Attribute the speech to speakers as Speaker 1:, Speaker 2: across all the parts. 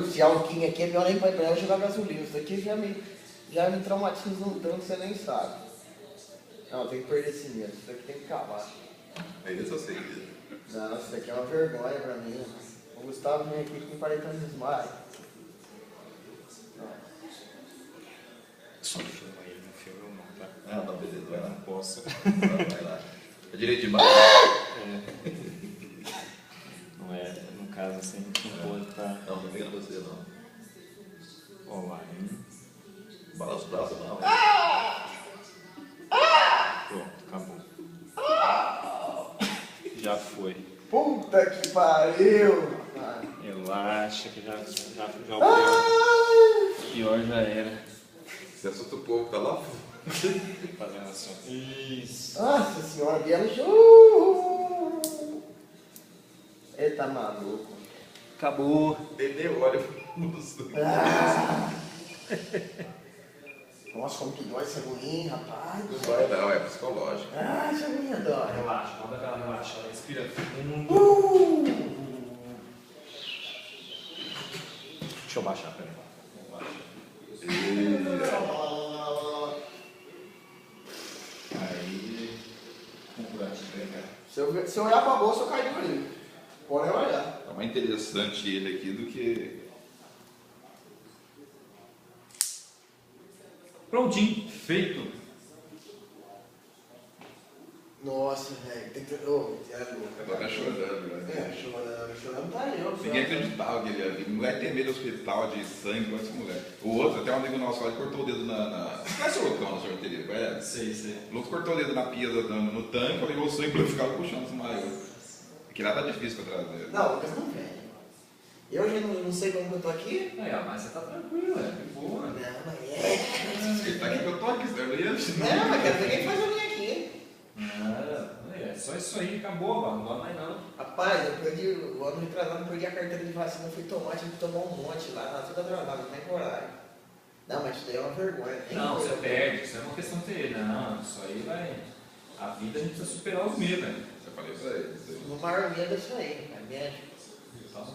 Speaker 1: Esse alquinho aqui é pior nem pra eu jogar gasolina. Isso aqui já me traumatiza um tanto que você nem sabe. Não, tem que perder esse medo. Isso aqui tem que acabar.
Speaker 2: É isso eu sei.
Speaker 1: Não, isso aqui é uma vergonha pra mim. O Gustavo vem aqui com 40 anos de desmaio.
Speaker 3: Só filma aí, não filma eu não, tá?
Speaker 2: Ah, não, beleza, vai
Speaker 3: Eu
Speaker 2: lá.
Speaker 3: não posso.
Speaker 2: Vai lá. É direito de baixo?
Speaker 3: Não é, no caso assim, não pode tá.
Speaker 2: Não, não pega você não.
Speaker 3: Online.
Speaker 2: Balança o braço não.
Speaker 3: Pronto, acabou. Já foi.
Speaker 1: Puta que pariu!
Speaker 3: Relaxa que já o
Speaker 1: Ai!
Speaker 3: pior já era.
Speaker 2: Você assusta o povo, tá lá?
Speaker 3: Fazendo assim. Isso.
Speaker 1: Nossa senhora, Biela. Ele tá maluco.
Speaker 3: Acabou.
Speaker 2: Ele olha pro moço.
Speaker 1: Nossa, como que dói essa agonia, rapaz.
Speaker 2: Não vai não, é psicológico.
Speaker 1: Ah, essa agonia dói.
Speaker 3: Relaxa, manda aquela relaxada. Respira fundo. Deixa eu baixar, peraí. Aí. Vamos curar isso bem, cara.
Speaker 1: Se eu olhar pra bolsa, eu caio do livro. Pode olhar.
Speaker 2: É mais interessante ele aqui do que...
Speaker 3: Prontinho, feito.
Speaker 1: Nossa, velho. Tem que... Ô, é louco.
Speaker 2: Agora tá chorando, né?
Speaker 1: É, chorando tá eu.
Speaker 2: Ninguém acreditava que ele ia vir. Mulher tem medo do hospital de sangue igual essa mulher. O outro, até um amigo nosso lá, ele cortou o dedo na... Você conhece o Lucão na sorveteria? Conhece?
Speaker 3: Sei, sei.
Speaker 2: O Lucas cortou o dedo na pia no tanque, pegou o sangue e ficava puxando, desmaiou. Aquilo lá tá difícil pra trazer.
Speaker 1: Não, o Lucas não vem. Eu já não sei como que eu tô aqui.
Speaker 3: Aí, mas você tá tranquilo, é de boa.
Speaker 1: Não, mas é.
Speaker 2: Ele tá aqui que eu tô aqui, você não ia?
Speaker 1: Não, mas quero ver quem faz a minha aqui.
Speaker 3: É só isso aí, acabou, mano. Não dá mais não.
Speaker 1: Rapaz, eu perdi, o ano retrasado, eu perdi a carteira de vacina, fui tomar, tive que tomar um monte lá, tá tudo atrasado, não tem coragem. Não, mas isso daí é uma vergonha.
Speaker 3: Não, você perde, isso é uma questão de ter. Não, isso aí vai. A vida a gente precisa superar os medos, velho.
Speaker 2: Você falei isso aí. Isso aí.
Speaker 1: O maior medo é isso aí, é médico.
Speaker 3: Então,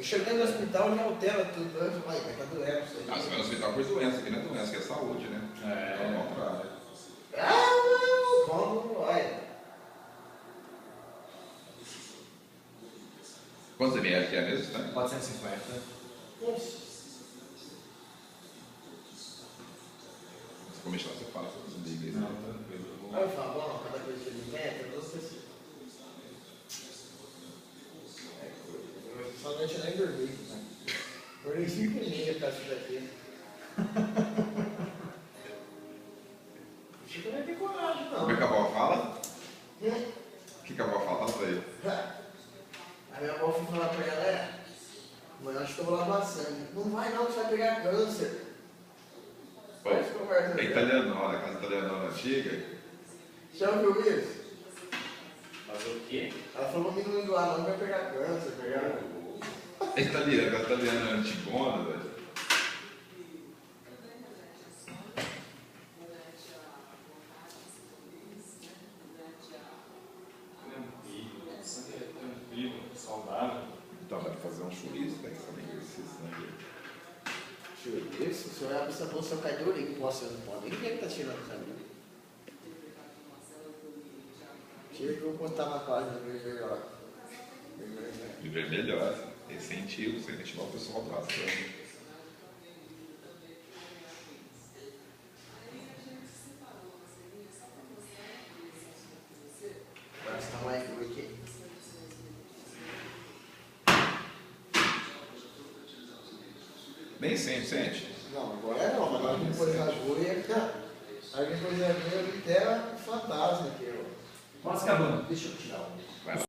Speaker 1: Eu cheguei no hospital, já altera tudo, eu falei, vai tá doendo isso aí.
Speaker 2: Ah, você vai no hospital por doença, aqui não é doença, aqui é saúde, né?
Speaker 3: É.
Speaker 2: Ao contrário.
Speaker 1: Ah, não, como, olha.
Speaker 2: Quantos ml que é mesmo, tá?
Speaker 3: 450.
Speaker 1: Nossa.
Speaker 2: Se comer chá, você fala, você não liga
Speaker 3: Não,
Speaker 2: isso.
Speaker 3: tranquilo.
Speaker 1: Aí eu falo, bom, cada coisa que ele mete, eu não sei se... Só noite eu nem dormi, né? Dormi 5h30 pra isso daqui. Acho que eu não ia ter coragem, não.
Speaker 2: O que a avó fala? O que a avó fala? Fala pra ele.
Speaker 1: A minha avó foi falar pra ela, mas acho que eu vou lavar sangue. Não vai não, você vai pegar câncer. Faz conversa.
Speaker 2: É italianona, a casa italianona antiga.
Speaker 1: Já ouviu isso?
Speaker 3: Fazer o quê?
Speaker 1: Ela falou pra mim não ir lá não, vai pegar câncer, pegar...
Speaker 2: É italiana, a italiana antigona, velho.
Speaker 3: Tranquilo, sangue é tranquilo, saudável.
Speaker 2: Então, vai fazer um chouriço, tem que saber esse sangue.
Speaker 1: Isso, se eu olhar pra essa bolsa, eu caio do olho. Nossa, eu não pode nem ver que tá tirando sangue. Tira que eu vou botar na página do melhor.
Speaker 2: Viver melhor, incentivo, você incentivar o pessoal do lado.
Speaker 1: Agora você tá mais duro aqui.
Speaker 2: Nem sempre, sente.
Speaker 1: Não, agora não, mas agora depois da agulha, aí depois da agulha eu vi até fantasma aqui, ó.
Speaker 3: Quase acabando. Deixa eu tirar o.